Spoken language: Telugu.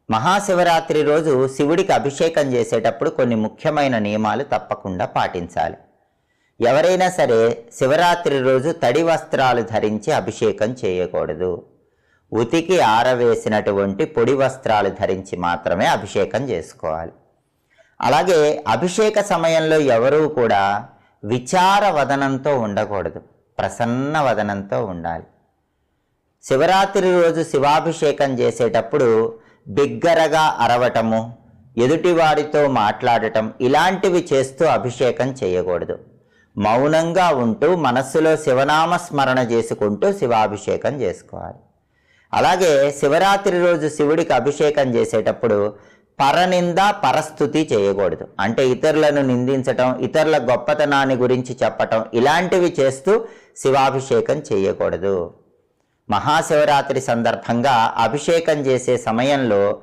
మహాశివరాత్రి రోజు శివుడికి అభిషేకం చేసేటప్పుడు కొన్ని ముఖ్యమైన నియమాలు తప్పకుండా పాటించాలి. ఎవరైనా సరే శివరాత్రి రోజు తడి వస్త్రాలు ధరించి అభిషేకం చేయకూడదు. ఉతికి ఆరవేసినటువంటి పొడి వస్త్రాలు ధరించి మాత్రమే అభిషేకం చేసుకోవాలి. అలాగే అభిషేక సమయంలో ఎవరూ కూడా విచార వదనంతో ఉండకూడదు, ప్రసన్న వదనంతో ఉండాలి. శివరాత్రి రోజు శివాభిషేకం చేసేటప్పుడు బిగ్గరగా అరవటము, ఎదుటివారితో మాట్లాడటం ఇలాంటివి చేస్తూ అభిషేకం చేయకూడదు. మౌనంగా ఉంటూ మనస్సులో శివనామ స్మరణ చేసుకుంటూ శివాభిషేకం చేసుకోవాలి. అలాగే శివరాత్రి రోజు శివుడికి అభిషేకం చేసేటప్పుడు పరనింద పరస్థుతి చేయకూడదు. అంటే ఇతరులను నిందించటం, ఇతరుల గొప్పతనాన్ని గురించి చెప్పటం ఇలాంటివి చేస్తూ శివాభిషేకం చేయకూడదు. మహాశివరాత్రి సందర్భంగా అభిషేకం చేసే సమయంలో